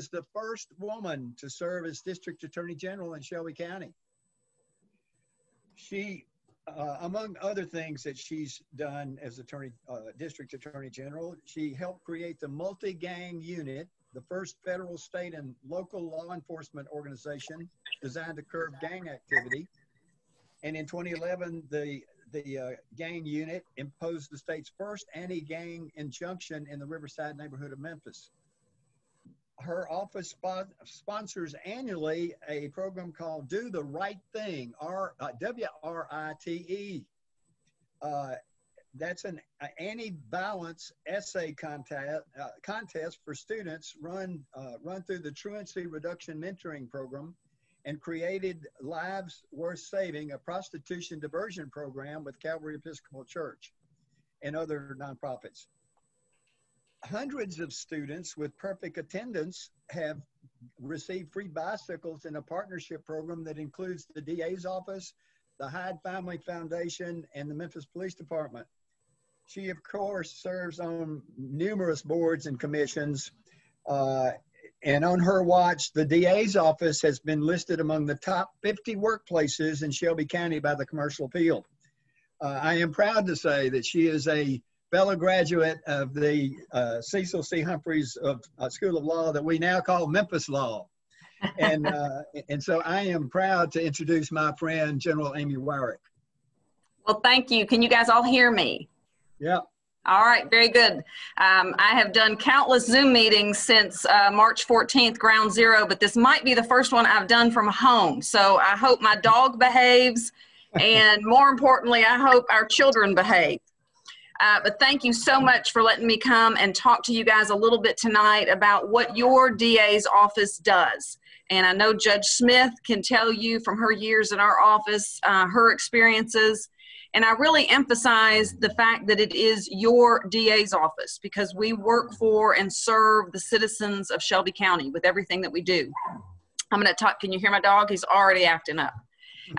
is the first woman to serve as District Attorney General in Shelby County. She, among other things that she's done as District Attorney General, she helped create the Multi-Gang Unit, the first federal, state, and local law enforcement organization designed to curb gang activity. And in 2011, the gang unit imposed the state's first anti-gang injunction in the Riverside neighborhood of Memphis. Her office sponsors annually a program called Do the Right Thing, WRITE. That's an anti-violence essay contest for students run through the Truancy Reduction Mentoring Program, and created Lives Worth Saving, a prostitution diversion program with Calvary Episcopal Church and other nonprofits. Hundreds of students with perfect attendance have received free bicycles in a partnership program that includes the DA's office, the Hyde Family Foundation, and the Memphis Police Department. She, of course, serves on numerous boards and commissions, and on her watch, the DA's office has been listed among the top 50 workplaces in Shelby County by the Commercial Appeal. I am proud to say that she is a fellow graduate of the Cecil C. Humphreys School of Law that we now call Memphis Law. And so I am proud to introduce my friend, General Amy Weirich. Well, thank you. Can you guys all hear me? Yeah. All right, very good. I have done countless Zoom meetings since March 14th, ground zero, but this might be the first one I've done from home. So I hope my dog behaves, and more importantly, I hope our children behave. But thank you so much for letting me come and talk to you guys a little bit tonight about what your DA's office does. And I know Judge Smith can tell you from her years in our office, her experiences. And I really emphasize the fact that it is your DA's office, because we work for and serve the citizens of Shelby County with everything that we do. I'm going to talk. Can you hear my dog? He's already acting up.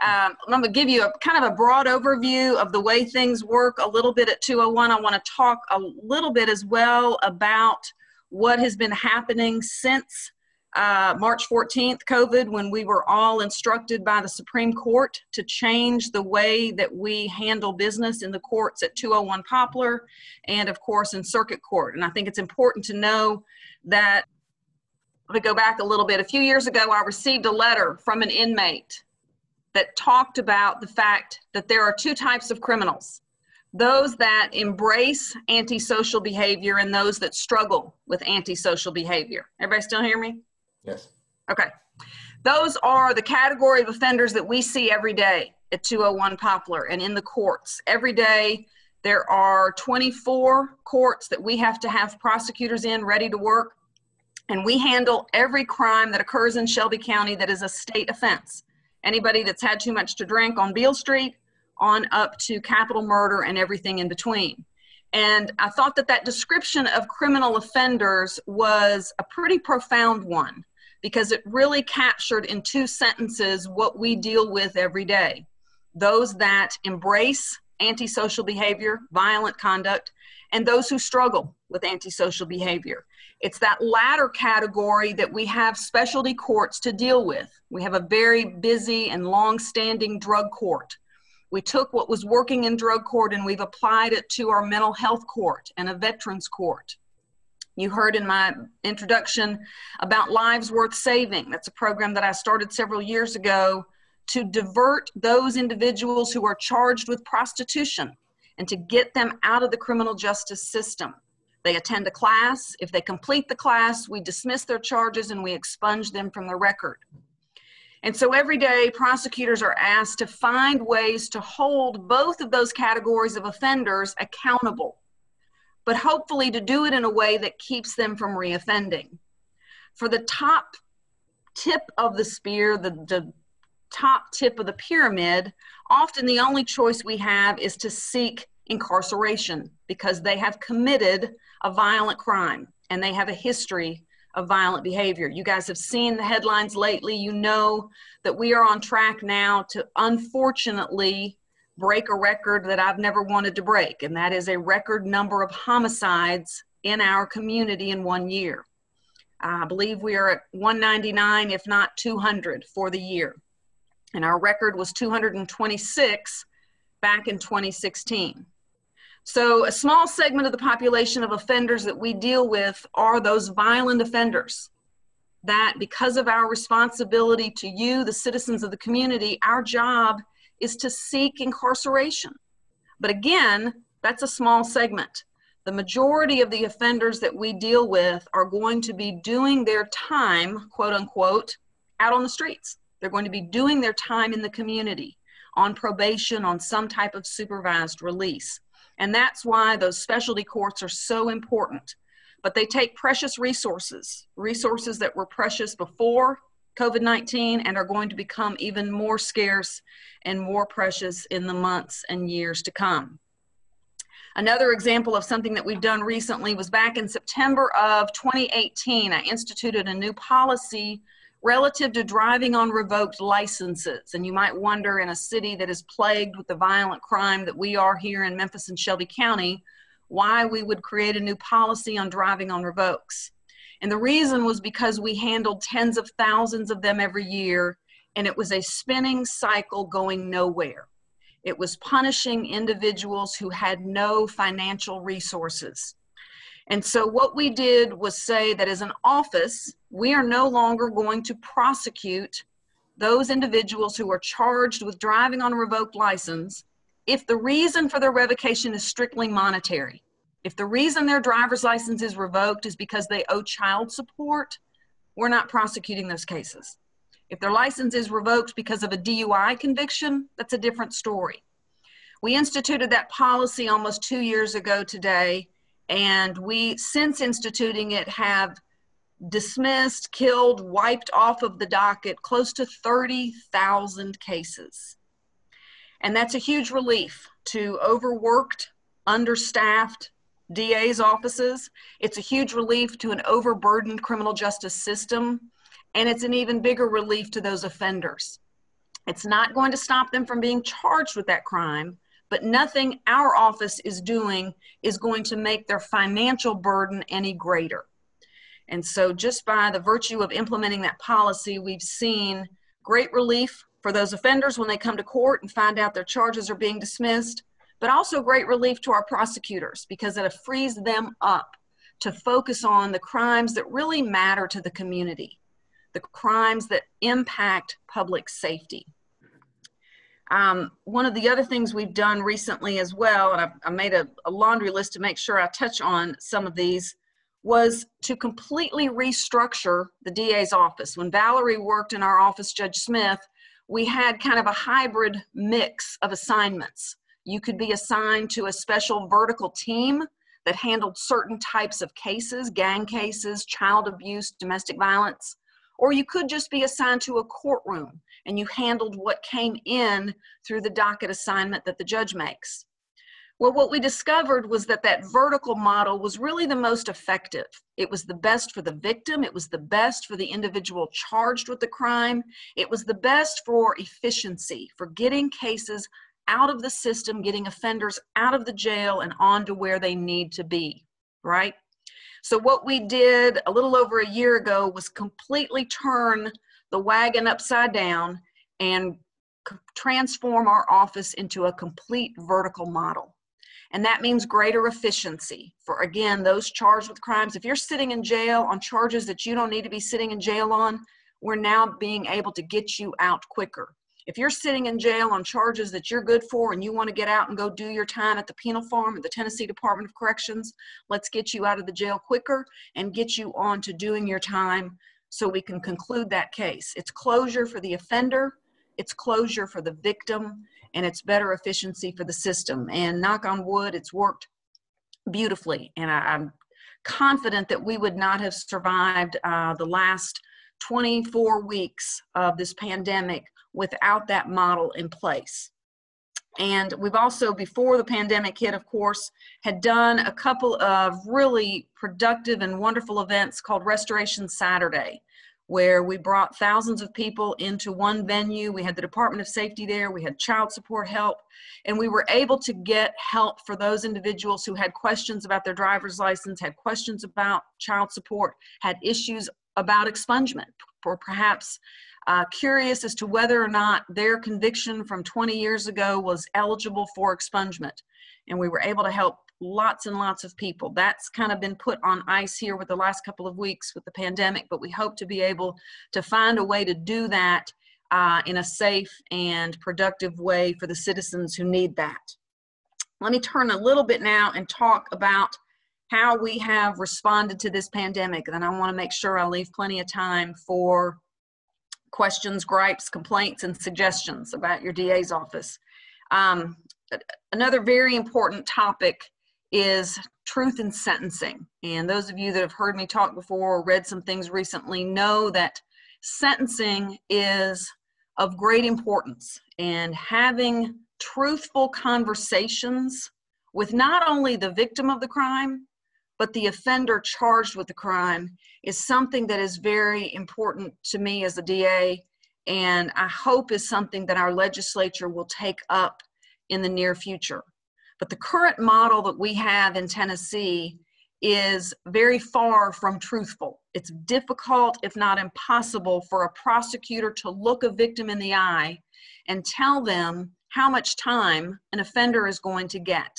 I'm going to give you a kind of a broad overview of the way things work a little bit at 201. I want to talk a little bit as well about what has been happening since March 14th, COVID, when we were all instructed by the Supreme Court to change the way that we handle business in the courts at 201 Poplar and, of course, in Circuit Court. And I think it's important to know that, let me go back a little bit. A few years ago, I received a letter from an inmate that talked about the fact that there are two types of criminals: those that embrace antisocial behavior and those that struggle with antisocial behavior. Everybody still hear me? Yes. Okay. Those are the category of offenders that we see every day at 201 Poplar and in the courts. Every day there are 24 courts that we have to have prosecutors in ready to work, and we handle every crime that occurs in Shelby County that is a state offense. Anybody that's had too much to drink on Beale Street on up to capital murder and everything in between. And I thought that that description of criminal offenders was a pretty profound one, because it really captured in two sentences what we deal with every day. Those that embrace antisocial behavior, violent conduct, and those who struggle with antisocial behavior. It's that latter category that we have specialty courts to deal with. We have a very busy and long-standing drug court. We took what was working in drug court and we've applied it to our mental health court and a veterans court. You heard in my introduction about Lives Worth Saving. That's a program that I started several years ago to divert those individuals who are charged with prostitution and to get them out of the criminal justice system. They attend a class. If they complete the class, we dismiss their charges and we expunge them from the record. And so every day, prosecutors are asked to find ways to hold both of those categories of offenders accountable, but hopefully to do it in a way that keeps them from reoffending. For the top tip of the spear, the top tip of the pyramid, often the only choice we have is to seek incarceration because they have committed a violent crime and they have a history of violent behavior. You guys have seen the headlines lately. You know that we are on track now to, unfortunately, break a record that I've never wanted to break, and that is a record number of homicides in our community in 1 year. I believe we are at 199, if not 200 for the year. And our record was 226 back in 2016. So a small segment of the population of offenders that we deal with are those violent offenders that, because of our responsibility to you, the citizens of the community, our job is to seek incarceration. But again, that's a small segment. The majority of the offenders that we deal with are going to be doing their time, quote unquote, out on the streets. They're going to be doing their time in the community, on probation, on some type of supervised release. And that's why those specialty courts are so important. But they take precious resources, resources that were precious before COVID-19 and are going to become even more scarce and more precious in the months and years to come. Another example of something that we've done recently was back in September of 2018, I instituted a new policy relative to driving on revoked licenses. And you might wonder, in a city that is plagued with the violent crime that we are here in Memphis and Shelby County, why we would create a new policy on driving on revokes. And the reason was because we handled tens of thousands of them every year, and it was a spinning cycle going nowhere. It was punishing individuals who had no financial resources. And so what we did was say that as an office, we are no longer going to prosecute those individuals who are charged with driving on a revoked license if the reason for their revocation is strictly monetary. If the reason their driver's license is revoked is because they owe child support, we're not prosecuting those cases. If their license is revoked because of a DUI conviction, that's a different story. We instituted that policy almost 2 years ago today, and we, since instituting it, have dismissed, killed, wiped off of the docket close to 30,000 cases. And that's a huge relief to overworked, understaffed DA's offices. It's a huge relief to an overburdened criminal justice system. And it's an even bigger relief to those offenders. It's not going to stop them from being charged with that crime, but nothing our office is doing is going to make their financial burden any greater. And so just by the virtue of implementing that policy, we've seen great relief for those offenders when they come to court and find out their charges are being dismissed, but also great relief to our prosecutors because it frees them up to focus on the crimes that really matter to the community, the crimes that impact public safety. One of the other things we've done recently as well, and I made a laundry list to make sure I touch on some of these, was to completely restructure the DA's office. When Valerie worked in our office, Judge Smith, we had kind of a hybrid mix of assignments. You could be assigned to a special vertical team that handled certain types of cases, gang cases, child abuse, domestic violence, or you could just be assigned to a courtroom and you handled what came in through the docket assignment that the judge makes. Well, what we discovered was that that vertical model was really the most effective. It was the best for the victim. It was the best for the individual charged with the crime. It was the best for efficiency, for getting cases out of the system, getting offenders out of the jail and on to where they need to be, right? So what we did a little over a year ago was completely turn the wagon upside down and transform our office into a complete vertical model. And that means greater efficiency for, again, those charged with crimes. If you're sitting in jail on charges that you don't need to be sitting in jail on, we're now being able to get you out quicker. If you're sitting in jail on charges that you're good for and you want to get out and go do your time at the penal farm or the Tennessee Department of Corrections, let's get you out of the jail quicker and get you on to doing your time so we can conclude that case. It's closure for the offender, it's closure for the victim, and it's better efficiency for the system. And knock on wood, it's worked beautifully. And I'm confident that we would not have survived the last 24 weeks of this pandemic without that model in place. And we've also, before the pandemic hit, of course, had done a couple of really productive and wonderful events called Restoration Saturday, where we brought thousands of people into one venue. We had the Department of Safety there, we had child support help, and we were able to get help for those individuals who had questions about their driver's license, had questions about child support, had issues about expungement, or perhaps curious as to whether or not their conviction from 20 years ago was eligible for expungement. And we were able to help lots and lots of people. That's kind of been put on ice here with the last couple of weeks with the pandemic, but we hope to be able to find a way to do that in a safe and productive way for the citizens who need that. Let me turn a little bit now and talk about how we have responded to this pandemic. And then I want to make sure I leave plenty of time for questions, gripes, complaints, and suggestions about your DA's office. Another very important topic is truth in sentencing. And those of you that have heard me talk before or read some things recently know that sentencing is of great importance, and having truthful conversations with not only the victim of the crime, but the offender charged with the crime is something that is very important to me as a DA, and I hope is something that our legislature will take up in the near future. But the current model that we have in Tennessee is very far from truthful. It's difficult, if not impossible, for a prosecutor to look a victim in the eye and tell them how much time an offender is going to get.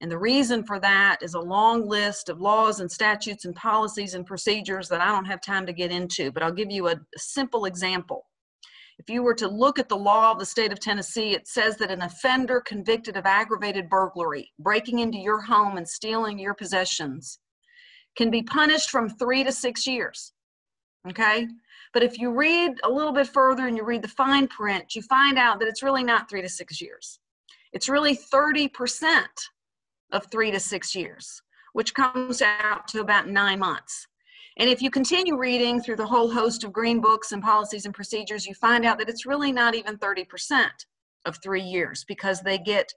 And the reason for that is a long list of laws and statutes and policies and procedures that I don't have time to get into, but I'll give you a simple example. If you were to look at the law of the state of Tennessee, it says that an offender convicted of aggravated burglary, breaking into your home and stealing your possessions, can be punished from 3 to 6 years, okay? But if you read a little bit further and you read the fine print, you find out that it's really not 3 to 6 years. It's really 30% of 3 to 6 years, which comes out to about 9 months. And if you continue reading through the whole host of green books and policies and procedures, you find out that it's really not even 30% of 3 years, because they get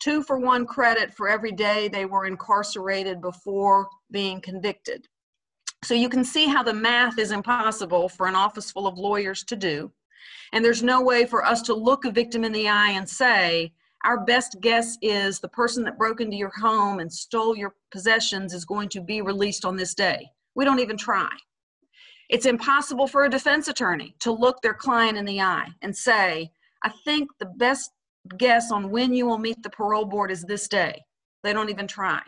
2-for-1 credit for every day they were incarcerated before being convicted. So you can see how the math is impossible for an office full of lawyers to do. And there's no way for us to look a victim in the eye and say, our best guess is the person that broke into your home and stole your possessions is going to be released on this day. We don't even try. It's impossible for a defense attorney to look their client in the eye and say, I think the best guess on when you will meet the parole board is this day. They don't even try.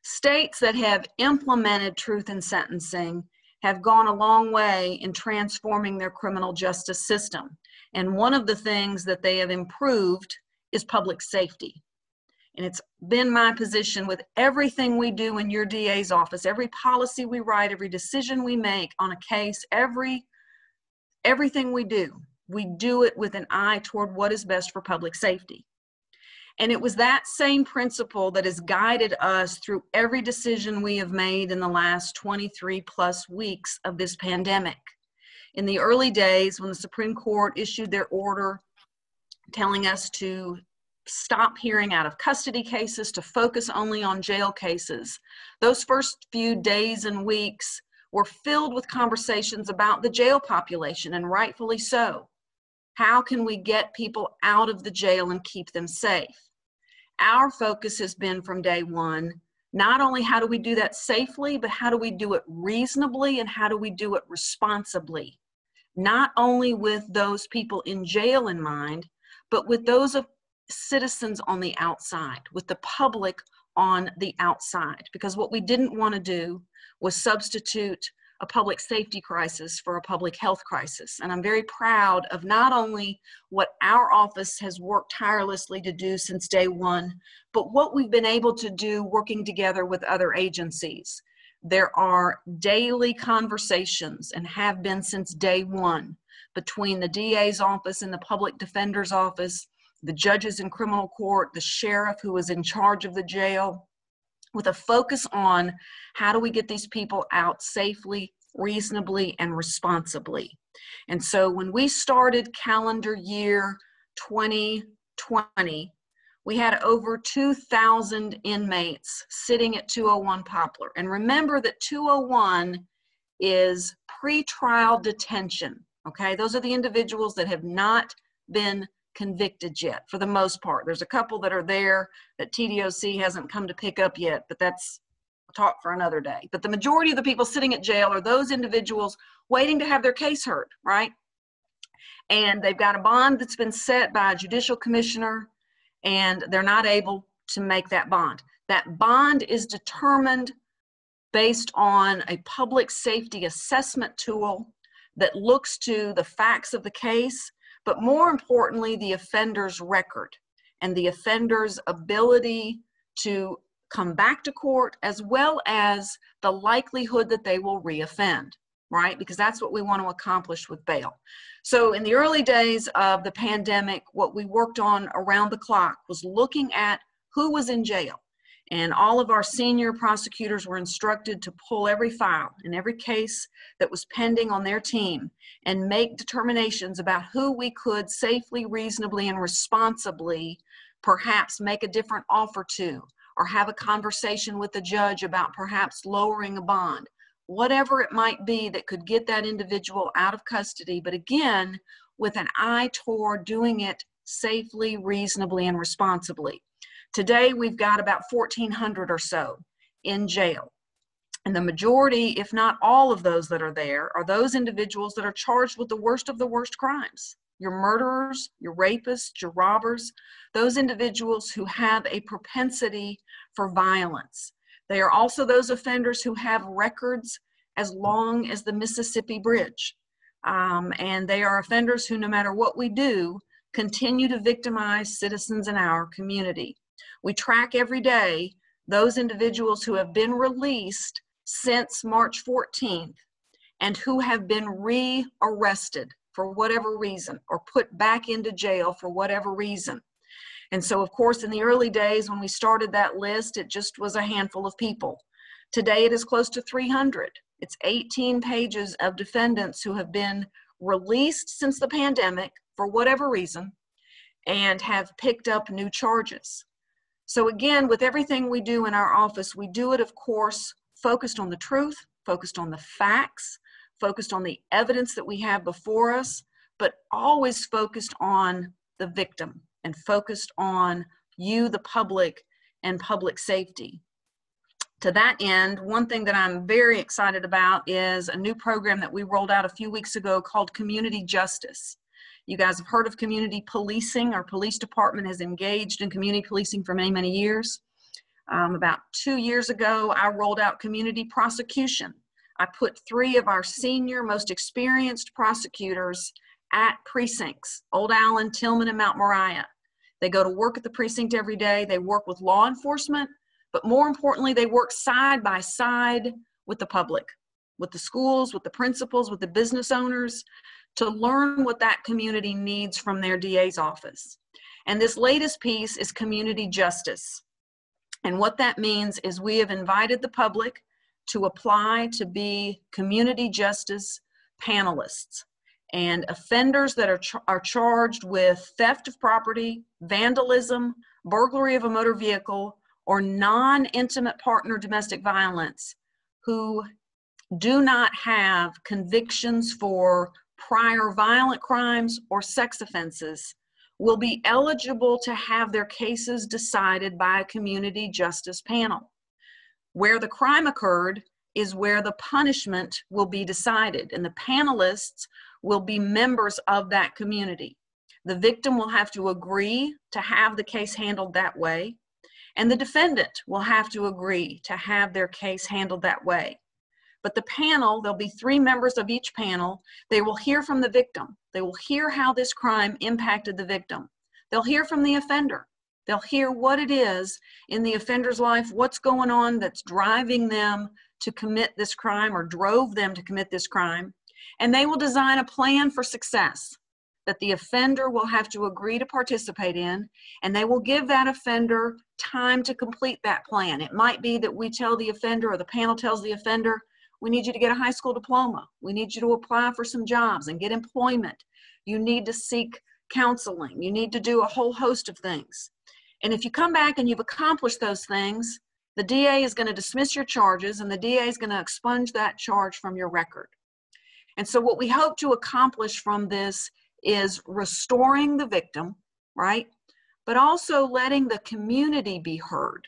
States that have implemented truth in sentencing have gone a long way in transforming their criminal justice system. And one of the things that they have improved is public safety. And it's been my position with everything we do in your DA's office, every policy we write, every decision we make on a case, everything we do it with an eye toward what is best for public safety. And it was that same principle that has guided us through every decision we have made in the last 23 plus weeks of this pandemic. In the early days, when the Supreme Court issued their order telling us to stop hearing out of custody cases, to focus only on jail cases, those first few days and weeks were filled with conversations about the jail population, and rightfully so. How can we get people out of the jail and keep them safe? Our focus has been from day one, not only how do we do that safely, but how do we do it reasonably and how do we do it responsibly? Not only with those people in jail in mind, but with those of citizens on the outside, with the public on the outside. Because what we didn't want to do was substitute a public safety crisis for a public health crisis. And I'm very proud of not only what our office has worked tirelessly to do since day one, but what we've been able to do working together with other agencies. There are daily conversations, and have been since day one, between the DA's office and the public defender's office, the judges in criminal court, the sheriff who is in charge of the jail, with a focus on how do we get these people out safely, reasonably, and responsibly. And so when we started calendar year 2020, we had over 2,000 inmates sitting at 201 Poplar. And remember that 201 is pretrial detention. Okay, those are the individuals that have not been convicted yet, for the most part. There's a couple that are there that TDOC hasn't come to pick up yet, but that's a talk for another day. But the majority of the people sitting at jail are those individuals waiting to have their case heard, right? And they've got a bond that's been set by a judicial commissioner, and they're not able to make that bond. That bond is determined based on a public safety assessment tool that looks to the facts of the case, but more importantly, the offender's record and the offender's ability to come back to court, as well as the likelihood that they will reoffend, right? Because that's what we want to accomplish with bail. So in the early days of the pandemic, what we worked on around the clock was looking at who was in jail. And all of our senior prosecutors were instructed to pull every file in every case that was pending on their team and make determinations about who we could safely, reasonably, and responsibly perhaps make a different offer to, or have a conversation with the judge about perhaps lowering a bond, whatever it might be that could get that individual out of custody, but again, with an eye toward doing it safely, reasonably, and responsibly. Today, we've got about 1,400 or so in jail. And the majority, if not all of those that are there, are those individuals that are charged with the worst of the worst crimes. Your murderers, your rapists, your robbers, those individuals who have a propensity for violence. They are also those offenders who have records as long as the Mississippi Bridge. And they are offenders who, no matter what we do, continue to victimize citizens in our community. We track every day those individuals who have been released since March 14th and who have been re-arrested for whatever reason or put back into jail for whatever reason. And so, of course, in the early days when we started that list, it just was a handful of people. Today, it is close to 300. It's 18 pages of defendants who have been released since the pandemic for whatever reason and have picked up new charges. So again, with everything we do in our office, we do it, of course, focused on the truth, focused on the facts, focused on the evidence that we have before us, but always focused on the victim and focused on you, the public, and public safety. To that end, one thing that I'm very excited about is a new program that we rolled out a few weeks ago called Community Justice. You guys have heard of community policing. Our police department has engaged in community policing for many, many years. About 2 years ago, I rolled out community prosecution. I put 3 of our senior, most experienced prosecutors at precincts, Old Allen, Tillman, and Mount Moriah. They go to work at the precinct every day. They work with law enforcement, but more importantly, they work side by side with the public, with the schools, with the principals, with the business owners, to learn what that community needs from their DA's office. And this latest piece is community justice. And what that means is we have invited the public to apply to be community justice panelists. And offenders that are charged with theft of property, vandalism, burglary of a motor vehicle, or non-intimate partner domestic violence who do not have convictions for prior violent crimes or sex offenses will be eligible to have their cases decided by a community justice panel. Where the crime occurred is where the punishment will be decided, and the panelists will be members of that community. The victim will have to agree to have the case handled that way, and the defendant will have to agree to have their case handled that way. But the panel, there'll be 3 members of each panel. They will hear from the victim. They will hear how this crime impacted the victim. They'll hear from the offender. They'll hear what it is in the offender's life, what's going on that's driving them to commit this crime or drove them to commit this crime. And they will design a plan for success that the offender will have to agree to participate in, and they will give that offender time to complete that plan. It might be that we tell the offender, or the panel tells the offender, we need you to get a high school diploma. We need you to apply for some jobs and get employment. You need to seek counseling. You need to do a whole host of things. And if you come back and you've accomplished those things, the DA is going to dismiss your charges, and the DA is going to expunge that charge from your record. And so what we hope to accomplish from this is restoring the victim, right? But also letting the community be heard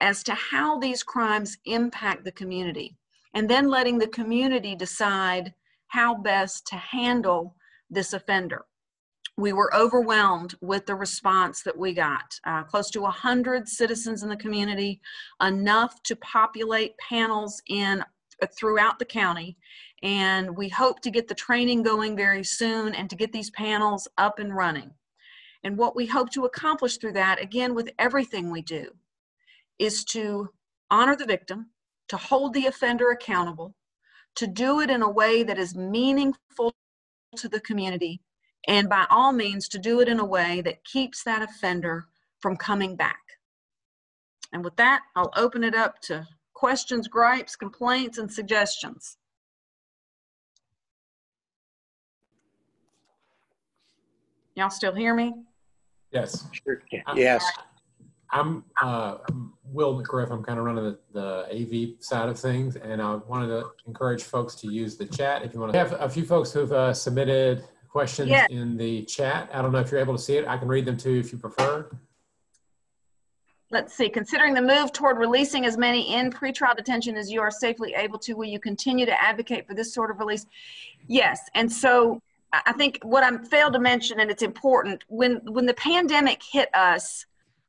as to how these crimes impact the community, and then letting the community decide how best to handle this offender. We were overwhelmed with the response that we got. Close to 100 citizens in the community, enough to populate panels throughout the county. And we hope to get the training going very soon and to get these panels up and running. And what we hope to accomplish through that, again, with everything we do, is to honor the victim, to hold the offender accountable, to do it in a way that is meaningful to the community, and by all means to do it in a way that keeps that offender from coming back. And with that, I'll open it up to questions, gripes, complaints, and suggestions. Y'all still hear me? Yes. Sure. Yes. I'm Will McGriff. I'm kind of running the AV side of things, and I wanted to encourage folks to use the chat. If you want to have a few folks who've submitted questions in the chat. I don't know if you're able to see it. I can read them too if you prefer. Let's see. Considering the move toward releasing as many in pretrial detention as you are safely able to, will you continue to advocate for this sort of release? Yes. And so I think what I failed to mention, and it's important, when the pandemic hit us,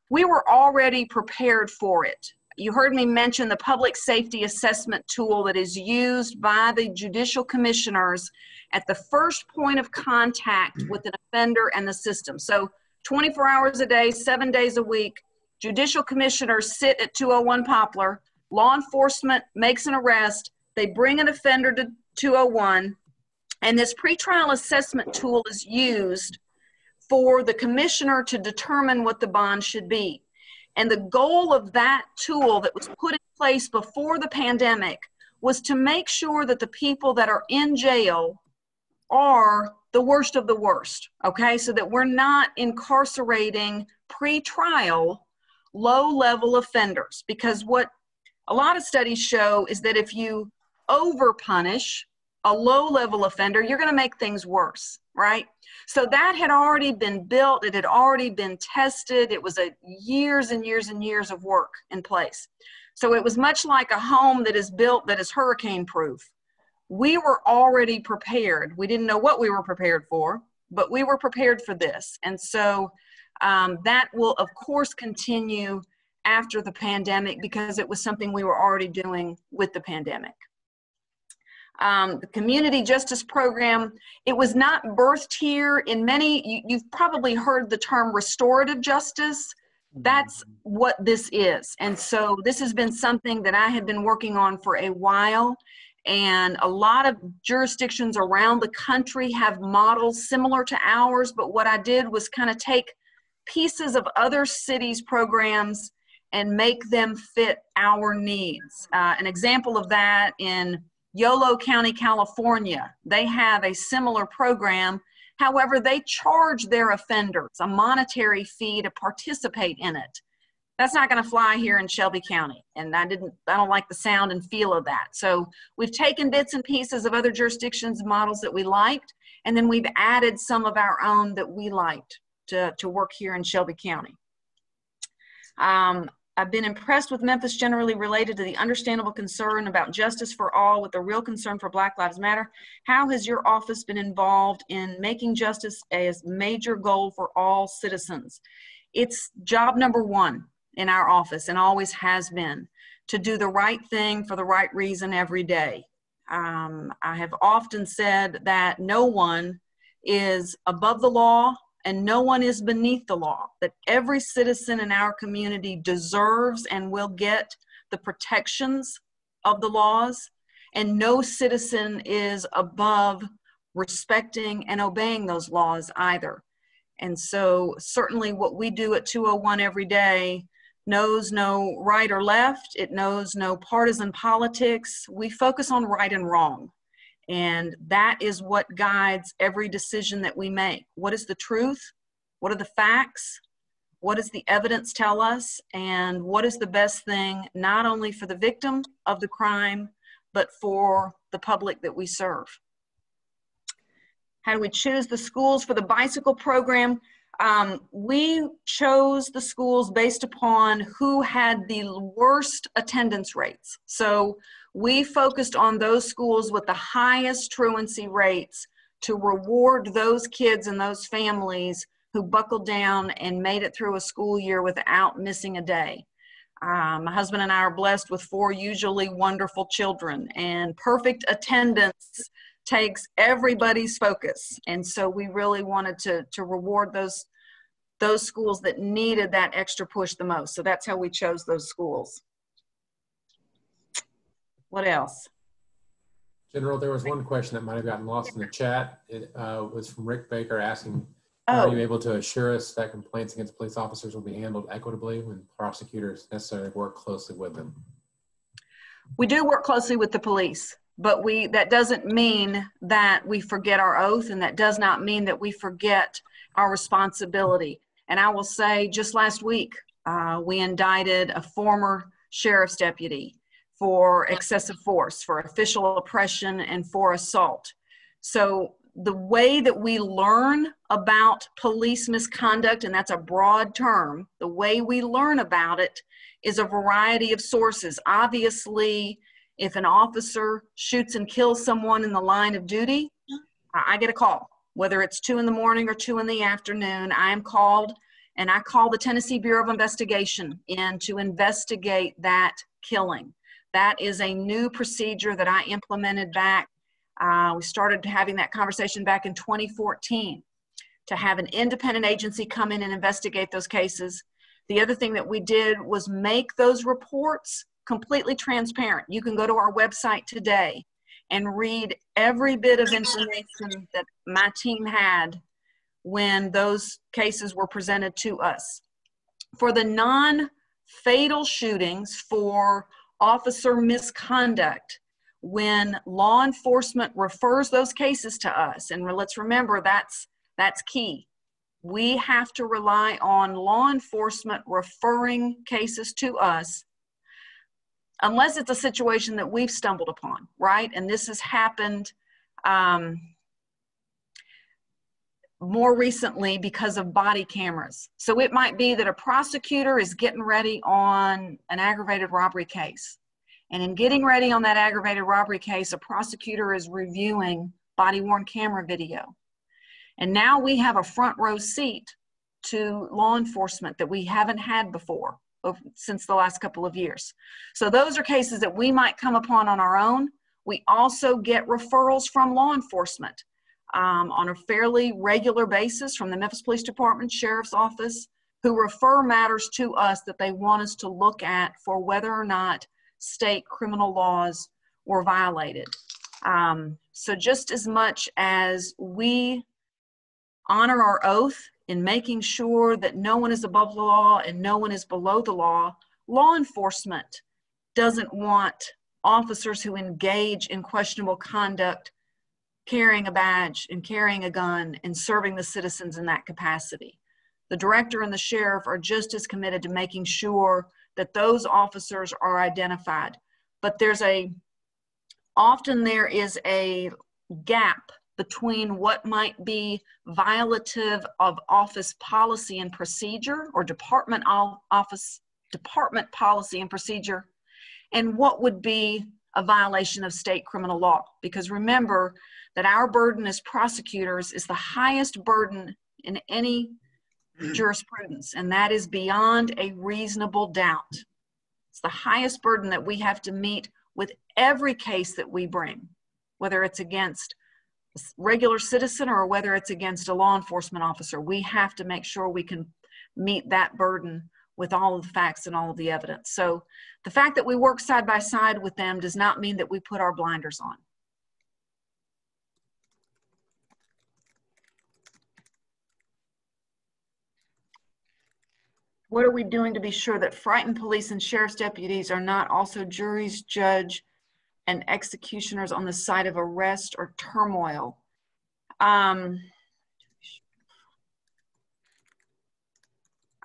we were already prepared for it. You heard me mention the public safety assessment tool that is used by the judicial commissioners at the first point of contact with an offender and the system. So 24 hours a day, 7 days a week, judicial commissioners sit at 201 Poplar, law enforcement makes an arrest, they bring an offender to 201, and this pretrial assessment tool is used for the commissioner to determine what the bond should be. And the goal of that tool that was put in place before the pandemic was to make sure that the people that are in jail are the worst of the worst, okay? So that we're not incarcerating pre-trial low-level offenders. Because what a lot of studies show is that if you over-punish a low-level offender, you're gonna make things worse, right? So that had already been built, it had already been tested, it was years and years and years of work in place. So it was much like a home that is built that is hurricane-proof. We were already prepared. We didn't know what we were prepared for, but we were prepared for this. And so that will, of course, continue after the pandemic because it was something we were already doing with the pandemic. The community justice program, it was not birthed here. In many, you've probably heard the term restorative justice. That's what this is. And so this has been something that I had been working on for a while. And a lot of jurisdictions around the country have models similar to ours. But what I did was kind of take pieces of other cities' programs and make them fit our needs. An example of that in Yolo County, California, they have a similar program. However, they charge their offenders a monetary fee to participate in it. That's not going to fly here in Shelby County, and I don't like the sound and feel of that. So we've taken bits and pieces of other jurisdictions' models that we liked, and then we've added some of our own that we liked to work here in Shelby County. I've been impressed with Memphis generally related to the understandable concern about justice for all with a real concern for Black Lives Matter. How has your office been involved in making justice a major goal for all citizens? It's job number one in our office and always has been to do the right thing for the right reason every day. I have often said that no one is above the law and no one is beneath the law, that every citizen in our community deserves and will get the protections of the laws, and no citizen is above respecting and obeying those laws either. And so certainly what we do at 201 every day knows no right or left. It knows no partisan politics. We focus on right and wrong. And that is what guides every decision that we make. What is the truth? What are the facts? What does the evidence tell us? And what is the best thing, not only for the victim of the crime, but for the public that we serve? How do we choose the schools for the bicycle program? We chose the schools based upon who had the worst attendance rates. So we focused on those schools with the highest truancy rates to reward those kids and those families who buckled down and made it through a school year without missing a day. My husband and I are blessed with 4 usually wonderful children, and perfect attendance takes everybody's focus. And so we really wanted to reward those schools that needed that extra push the most. So that's how we chose those schools. What else? General, there was one question that might have gotten lost in the chat. It was from Rick Baker asking, how are you able to assure us that complaints against police officers will be handled equitably when prosecutors necessarily work closely with them? We do work closely with the police, but that doesn't mean that we forget our oath, and that does not mean that we forget our responsibility. And I will say, just last week, we indicted a former sheriff's deputy for excessive force, for official oppression, and for assault. So the way that we learn about police misconduct, and that's a broad term, the way we learn about it is a variety of sources. Obviously, if an officer shoots and kills someone in the line of duty, I get a call. Whether it's 2 in the morning or 2 in the afternoon, I am called, and I call the Tennessee Bureau of Investigation in to investigate that killing. That is a new procedure that I implemented back. We started having that conversation back in 2014 to have an independent agency come in and investigate those cases. The other thing that we did was make those reports completely transparent. You can go to our website today and read every bit of information that my team had when those cases were presented to us. For the non-fatal shootings, for officer misconduct, when law enforcement refers those cases to us, and let's remember that's key. We have to rely on law enforcement referring cases to us unless it's a situation that we've stumbled upon, right? And this has happened more recently because of body cameras. So it might be that a prosecutor is getting ready on an aggravated robbery case. And in getting ready on that aggravated robbery case, a prosecutor is reviewing body-worn camera video. And now we have a front row seat to law enforcement that we haven't had before since the last couple of years. So those are cases that we might come upon on our own. We also get referrals from law enforcement on a fairly regular basis from the Memphis Police Department, Sheriff's Office, who refer matters to us that they want us to look at for whether or not state criminal laws were violated. So just as much as we honor our oath in making sure that no one is above the law and no one is below the law, law enforcement doesn't want officers who engage in questionable conduct carrying a badge and carrying a gun and serving the citizens in that capacity. The director and the sheriff are just as committed to making sure that those officers are identified. But often there is a gap between what might be violative of office policy and procedure or department policy and procedure and what would be a violation of state criminal law. Because remember that our burden as prosecutors is the highest burden in any jurisprudence, and that is beyond a reasonable doubt. It's the highest burden that we have to meet with every case that we bring, whether it's against a regular citizen or whether it's against a law enforcement officer. We have to make sure we can meet that burden with all of the facts and all of the evidence. So the fact that we work side by side with them does not mean that we put our blinders on. What are we doing to be sure that frightened police and sheriff's deputies are not also juries, judge, and executioners on the side of arrest or turmoil? I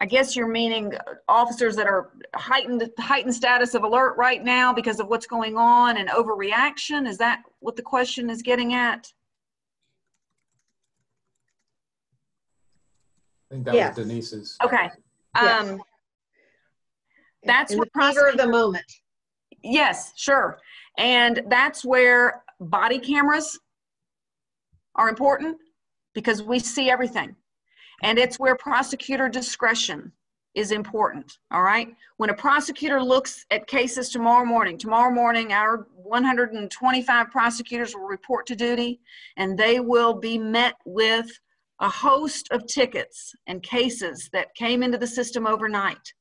guess you're meaning officers that are heightened status of alert right now because of what's going on and overreaction. Is that what the question is getting at? I think that was Denise's. Okay. Yes. That's in what the fever of the moment. Yes, sure. And that's where body cameras are important, because we see everything. And it's where prosecutor discretion is important, all right? When a prosecutor looks at cases tomorrow morning, our 125 prosecutors will report to duty, and they will be met with a host of tickets and cases that came into the system overnight.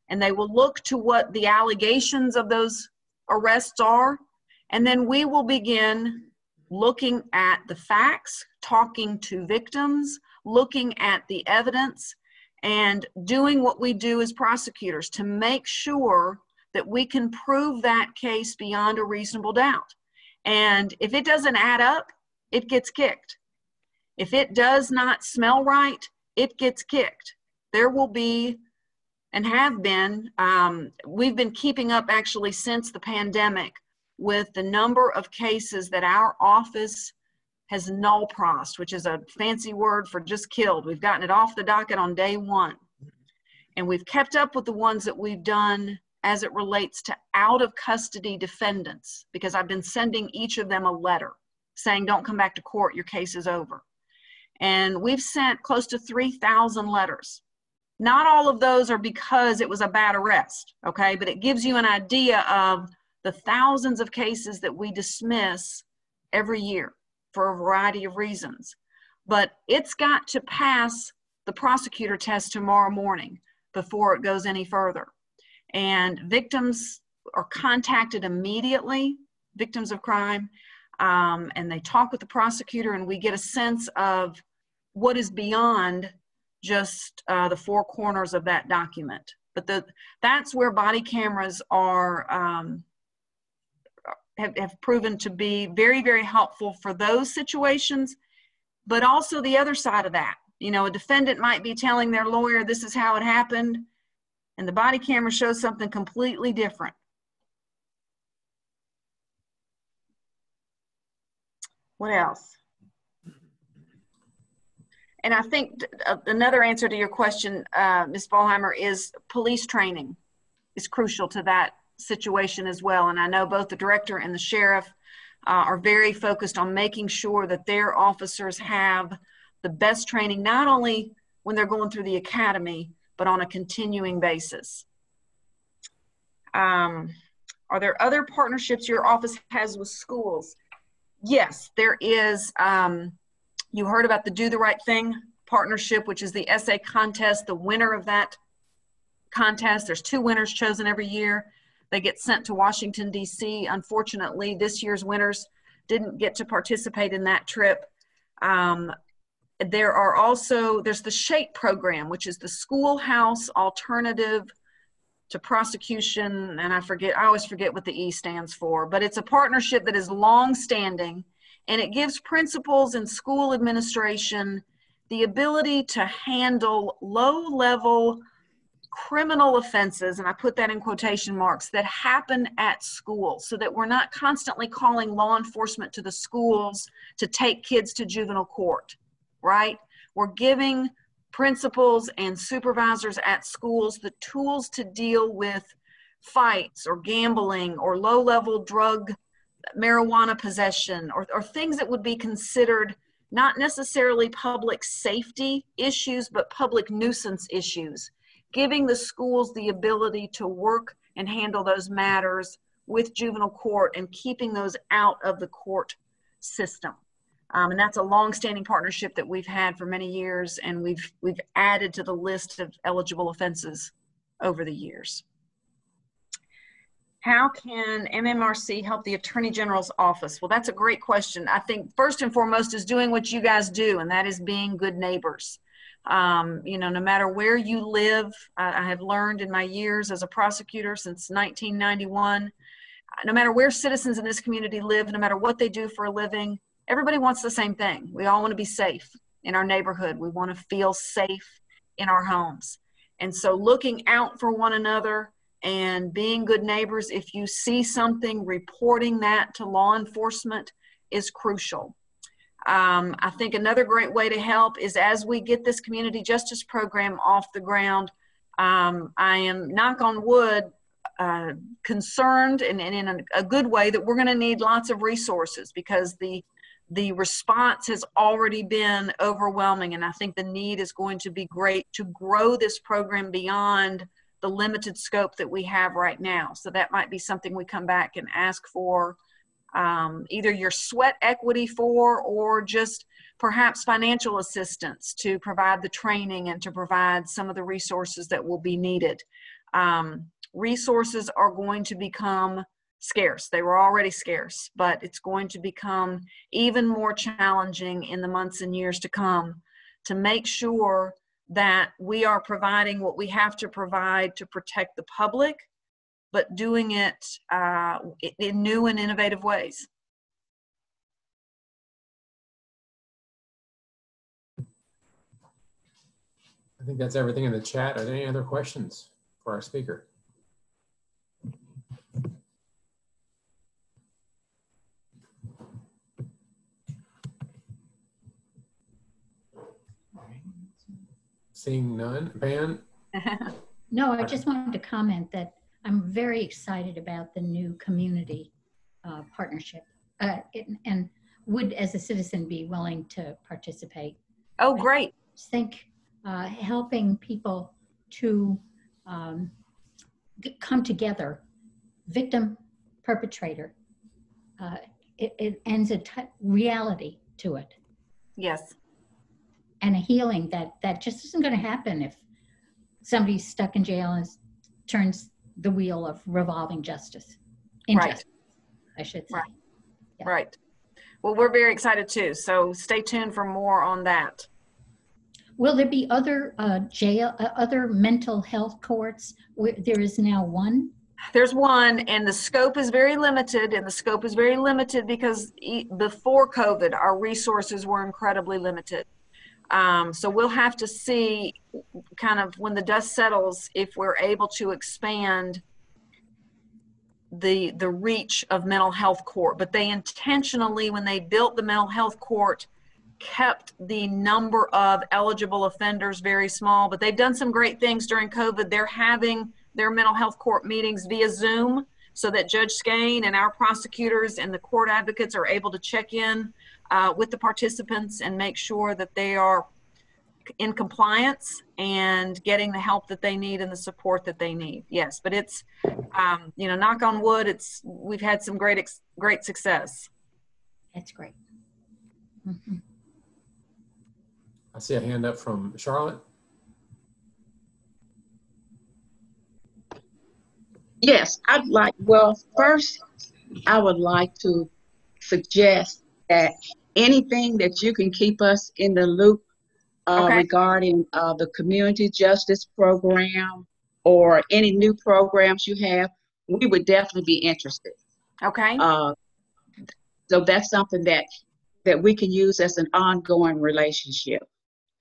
And they will look to what the allegations of those arrests are, and then we will begin looking at the facts, talking to victims, looking at the evidence, and doing what we do as prosecutors to make sure that we can prove that case beyond a reasonable doubt. And if it doesn't add up, it gets kicked. If it does not smell right, it gets kicked. There will be, and have been, we've been keeping up actually since the pandemic with the number of cases that our office has null prossed, which is a fancy word for just killed. We've gotten it off the docket on day one. And we've kept up with the ones that we've done as it relates to out of custody defendants, because I've been sending each of them a letter saying, don't come back to court, your case is over. And we've sent close to 3,000 letters. Not all of those are because it was a bad arrest, okay? But it gives you an idea of the thousands of cases that we dismiss every year for a variety of reasons. But it's got to pass the prosecutor test tomorrow morning before it goes any further. And victims are contacted immediately, victims of crime, and they talk with the prosecutor, and we get a sense of what is beyond just the four corners of that document. But that's where body cameras are have proven to be very, very helpful for those situations, but also the other side of that. You know, a defendant might be telling their lawyer, this is how it happened, and the body camera shows something completely different. What else? And I think another answer to your question, Ms. Ballheimer, is police training is crucial to that situation as well. And I know both the director and the sheriff are very focused on making sure that their officers have the best training, not only when they're going through the academy, but on a continuing basis. Are there other partnerships your office has with schools? Yes, there is. You heard about the Do the Right Thing partnership, which is the essay contest. The winner of that contest, there's 2 winners chosen every year. They get sent to Washington, D.C. Unfortunately, this year's winners didn't get to participate in that trip. There are also, there's the SHAPE program, which is the Schoolhouse Alternative to Prosecution, and I always forget what the E stands for, but it's a partnership that is long-standing, and it gives principals and school administration the ability to handle low-level criminal offenses, and I put that in quotation marks, that happen at school, so that we're not constantly calling law enforcement to the schools to take kids to juvenile court, right? We're giving principals and supervisors at schools the tools to deal with fights or gambling or low-level drug, marijuana possession, or things that would be considered not necessarily public safety issues, but public nuisance issues, giving the schools the ability to work and handle those matters with juvenile court and keeping those out of the court system. And that's a long-standing partnership that we've had for many years, and we've added to the list of eligible offenses over the years. How can MMRC help the Attorney General's office? Well, that's a great question. I think first and foremost is doing what you guys do, and that is being good neighbors. You know, no matter where you live, I have learned in my years as a prosecutor since 1991, no matter where citizens in this community live, no matter what they do for a living, everybody wants the same thing. We all want to be safe in our neighborhood. We want to feel safe in our homes. And so looking out for one another and being good neighbors, if you see something, reporting that to law enforcement is crucial. I think another great way to help is as we get this community justice program off the ground, I am, knock on wood, concerned and in a good way that we're going to need lots of resources, because the response has already been overwhelming, and I think the need is going to be great to grow this program beyond the limited scope that we have right now. So that might be something we come back and ask for either your sweat equity for, or just perhaps financial assistance to provide the training and to provide some of the resources that will be needed. Resources are going to become scarce. They were already scarce, but it's going to become even more challenging in the months and years to come to make sure that we are providing what we have to provide to protect the public, but doing it in new and innovative ways. I think that's everything in the chat. Are there any other questions for our speaker? Seeing none. Van? No, I just wanted to comment that I'm very excited about the new community partnership and would, as a citizen, be willing to participate. Oh, great. I think helping people to come together, victim, perpetrator, it ends a reality to it. Yes. And a healing that just isn't going to happen if somebody's stuck in jail and turns the wheel of revolving justice. Injustice, I should say. Right. Yeah. Right. Well, we're very excited too. So stay tuned for more on that. Will there be other other mental health courts? There is now one. There's one, and the scope is very limited. And the scope is very limited because before COVID, our resources were incredibly limited. So we'll have to see kind of when the dust settles if we're able to expand the reach of mental health court. But they intentionally, when they built the mental health court, kept the number of eligible offenders very small. But they've done some great things during COVID. They're having their mental health court meetings via Zoom so that Judge Skane and our prosecutors and the court advocates are able to check in with the participants and make sure that they are in compliance and getting the help that they need and the support that they need. Yes, but it's, you know, knock on wood, we've had some great success. That's great. Mm-hmm. I see a hand up from Charlotte. Yes, first, I would like to suggest that anything that you can keep us in the loop regarding the community justice program or any new programs you have, we would definitely be interested. Okay. So that's something that we can use as an ongoing relationship,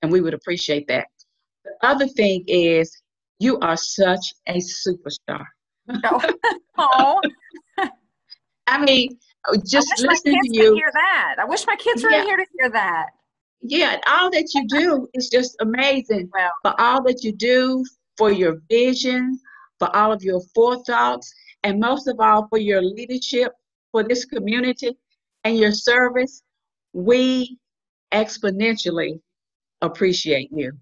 and we would appreciate that. The other thing is, you are such a superstar. Oh. I mean, just listening to you. I wish my kids could hear that. I wish my kids were here to hear that. Yeah, all that you do is just amazing. Well, for all that you do, for your vision, for all of your forethoughts, and most of all for your leadership for this community and your service. We exponentially appreciate you.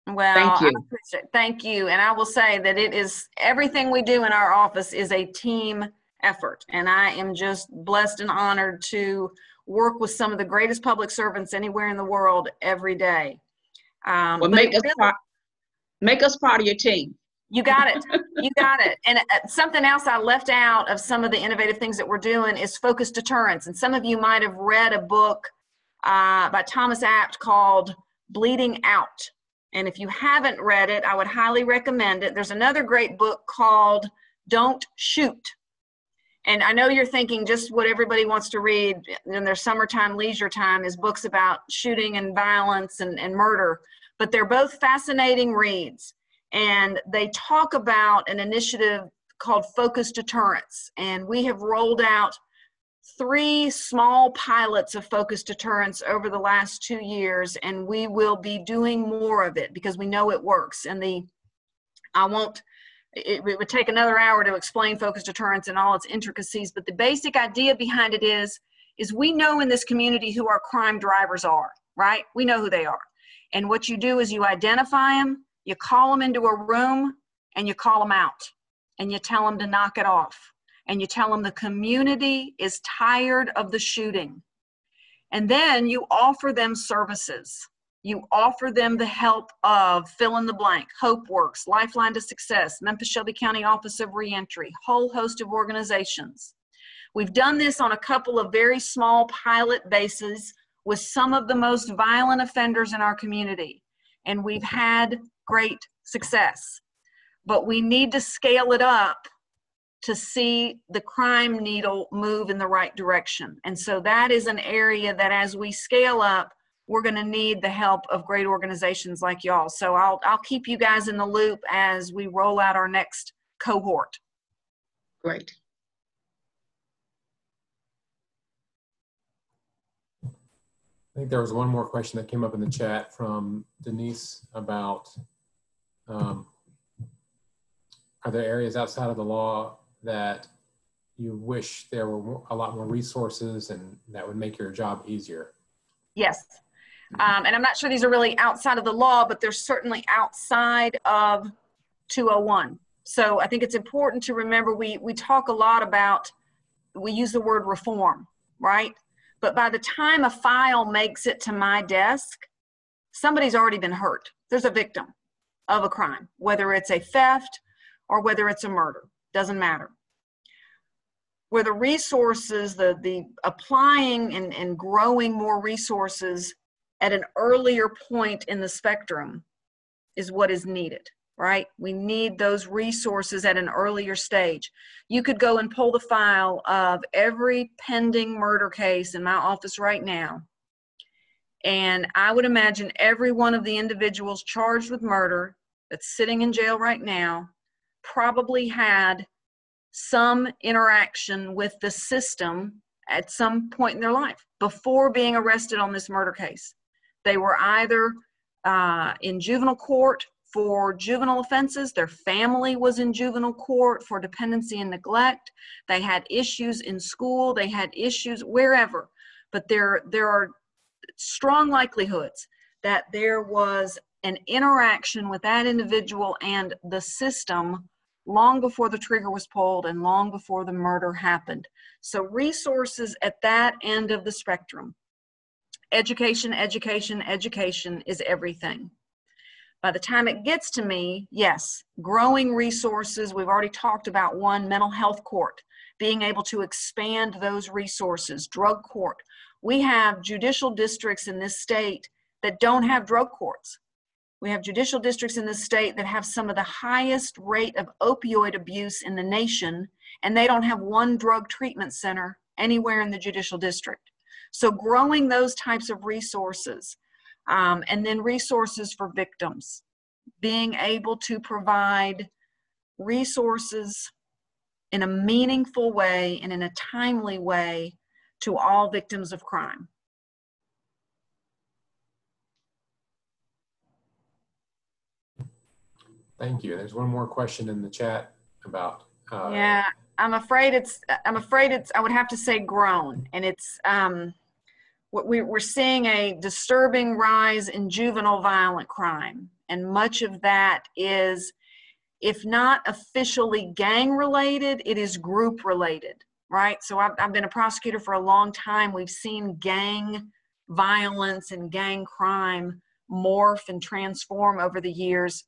Well, thank you. Thank you. And I will say that it is, everything we do in our office is a team effort. And I am just blessed and honored to work with some of the greatest public servants anywhere in the world every day. Well, make us part of your team. You got it. You got it. And something else I left out of some of the innovative things that we're doing is focused deterrence. And some of you might have read a book by Thomas Apt called Bleeding Out. And if you haven't read it, I would highly recommend it. There's another great book called Don't Shoot. And I know you're thinking just what everybody wants to read in their summertime, leisure time is books about shooting and violence and murder. But they're both fascinating reads. And they talk about an initiative called Focused Deterrence. And we have rolled out 3 small pilots of focused deterrence over the last 2 years, and we will be doing more of it because we know it works. And it would take another hour to explain focused deterrence and all its intricacies, but the basic idea behind it is we know in this community who our crime drivers are, right? We know who they are. And what you do is you identify them, you call them into a room, and you call them out, and you tell them to knock it off. And you tell them the community is tired of the shooting. And then you offer them services. You offer them the help of fill in the blank, Hope Works, Lifeline to Success, Memphis Shelby County Office of Reentry, whole host of organizations. We've done this on a couple of very small pilot bases with some of the most violent offenders in our community. And we've had great success. But we need to scale it up to see the crime needle move in the right direction. And so that is an area that as we scale up, we're going to need the help of great organizations like y'all. So I'll keep you guys in the loop as we roll out our next cohort. Great. I think there was one more question that came up in the chat from Denise about are there areas outside of the law that you wish there were a lot more resources and that would make your job easier? Yes. And I'm not sure these are really outside of the law, but they're certainly outside of 201. So I think it's important to remember we talk a lot about, we use the word reform, right? But by the time a file makes it to my desk, somebody's already been hurt. There's a victim of a crime, whether it's a theft or whether it's a murder. Doesn't matter. Where the resources, the applying and growing more resources at an earlier point in the spectrum is what is needed, right? We need those resources at an earlier stage. You could go and pull the file of every pending murder case in my office right now, and I would imagine every one of the individuals charged with murder that's sitting in jail right now probably had some interaction with the system at some point in their life before being arrested on this murder case. They were either in juvenile court for juvenile offenses, their family was in juvenile court for dependency and neglect, they had issues in school, they had issues wherever, but there are strong likelihoods that there was an interaction with that individual and the system long before the trigger was pulled and long before the murder happened. So resources at that end of the spectrum. Education, education, education is everything. By the time it gets to me, yes, growing resources. We've already talked about one, mental health court, being able to expand those resources, drug court. We have judicial districts in this state that don't have drug courts. We have judicial districts in this state that have some of the highest rate of opioid abuse in the nation, and they don't have one drug treatment center anywhere in the judicial district. So growing those types of resources, and then resources for victims, being able to provide resources in a meaningful way and in a timely way to all victims of crime. Thank you. There's one more question in the chat about. Yeah, I'm afraid it's. I would have to say grown, and it's. We're seeing a disturbing rise in juvenile violent crime, and much of that is, if not officially gang related, it is group related, right? So I've been a prosecutor for a long time. We've seen gang violence and gang crime morph and transform over the years.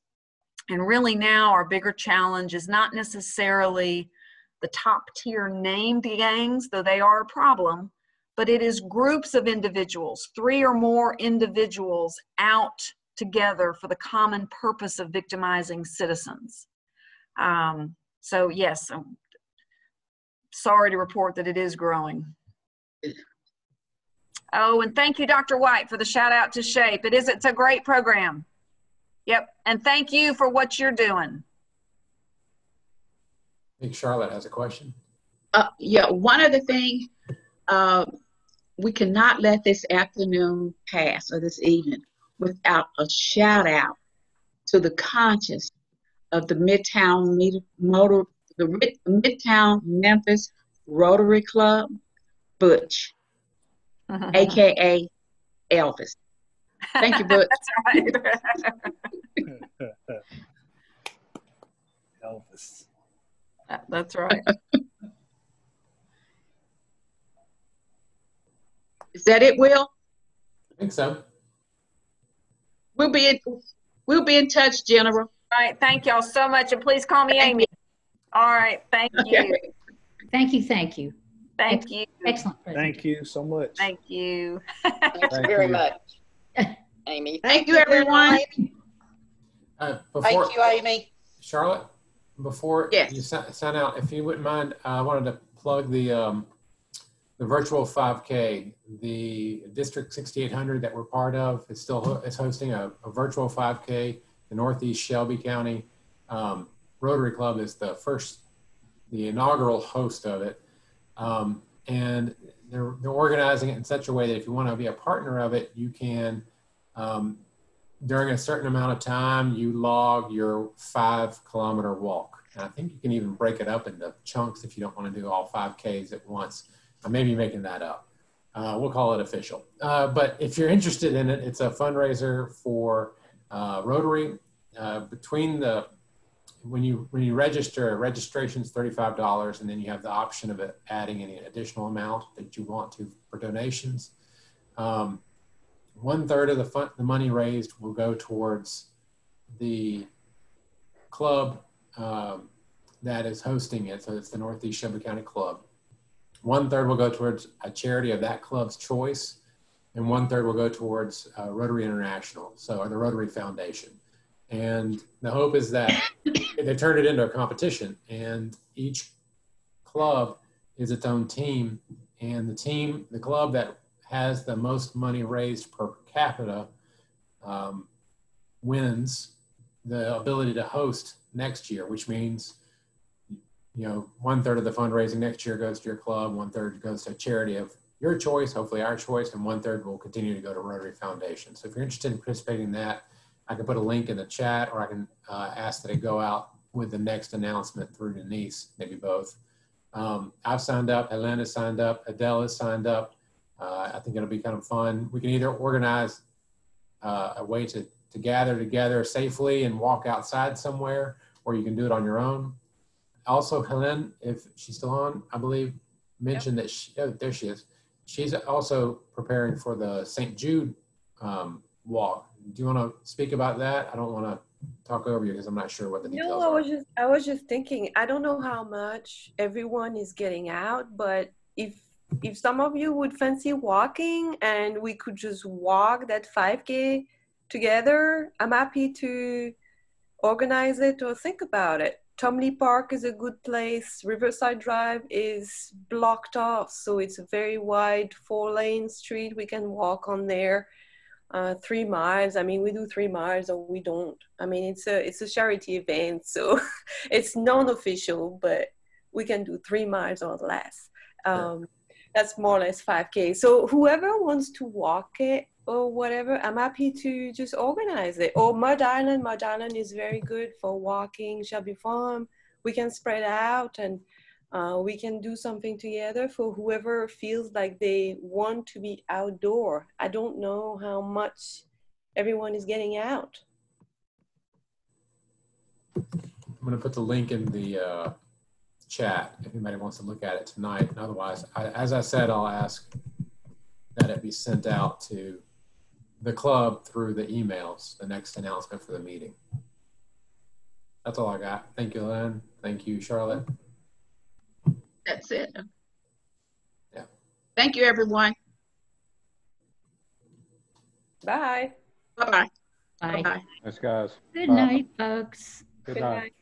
And really now our bigger challenge is not necessarily the top tier named gangs, though they are a problem, but it is groups of individuals, 3 or more individuals out together for the common purpose of victimizing citizens. So yes, I'm sorry to report that it is growing. Oh, and thank you, Dr. White, for the shout out to SHAPE. It's a great program. Yep, and thank you for what you're doing. I think Charlotte has a question. Yeah, one of the things we cannot let this afternoon pass or this evening without a shout out to the conscience of the Midtown Memphis Rotary Club, Butch, aka Elvis. Thank you, Butch. That's right. Elvis. That's right. Is that it, Will? I think so. We'll be in touch, General. All right. Thank y'all so much. And please call me Amy. All right. Thank you. Okay. Thank you, thank you. Thank you. Excellent presentation. Thank you so much. Thank you. Thank you Thank very you. much, Amy. Thank you, everyone. Before, Thank you, Amy. Charlotte, before Yes. you sign out, if you wouldn't mind, I wanted to plug the virtual 5K. The District 6800 that we're part of is hosting a virtual 5K. The Northeast Shelby County Rotary Club is the inaugural host of it. And they're organizing it in such a way that if you want to be a partner of it, you can, during a certain amount of time, you log your 5-kilometer walk. And I think you can even break it up into chunks if you don't want to do all 5Ks at once. I may be making that up. We'll call it official. But if you're interested in it, it's a fundraiser for Rotary. When you register, registration's $35, and then you have the option of adding any additional amount that you want to for donations. 1/3 of the money raised will go towards the club that is hosting it. So it's the Northeast Shelby County Club. 1/3 will go towards a charity of that club's choice, and 1/3 will go towards Rotary International, or the Rotary Foundation. And the hope is that they turned it into a competition, and each club is its own team, and the club that has the most money raised per capita wins the ability to host next year, which means 1/3 of the fundraising next year goes to your club, 1/3 goes to a charity of your choice, hopefully our choice, and 1/3 will continue to go to Rotary Foundation. So if you're interested in participating in that, I can put a link in the chat, or I can ask that it go out with the next announcement through Denise, maybe both. I've signed up, Helena signed up, Adele has signed up. I think it'll be kind of fun. We can either organize a way to gather together safely and walk outside somewhere, or you can do it on your own. Also, Helen, if she's still on, I believe, mentioned that there she is. She's also preparing for the St. Jude walk. Do you want to speak about that? I don't want to talk over you because I'm not sure what the details are. I was just thinking, I don't know how much everyone is getting out, but if some of you would fancy walking and we could just walk that 5K together, I'm happy to organize it or think about it. Tomley Park is a good place. Riverside Drive is blocked off, so it's a very wide 4-lane street. We can walk on there. 3 miles. I mean, we do 3 miles or we don't. I mean, it's a charity event, so it's non-official, but we can do 3 miles or less. That's more or less 5K. So whoever wants to walk it or whatever, I'm happy to just organize it. Or Mud Island. Mud Island is very good for walking. Shelby Farm. We can spread out and we can do something together for whoever feels like they want to be outdoor. I don't know how much everyone is getting out. I'm going to put the link in the chat if anybody wants to look at it tonight. And otherwise, as I said, I'll ask that it be sent out to the club through the emails, the next announcement for the meeting. That's all I got. Thank you, Len. Thank you, Charlotte. That's it. Yeah. Thank you, everyone. Bye. Bye-bye. Bye. Bye-bye. Thanks, guys. Good Bye. night, folks. Good Good night. night.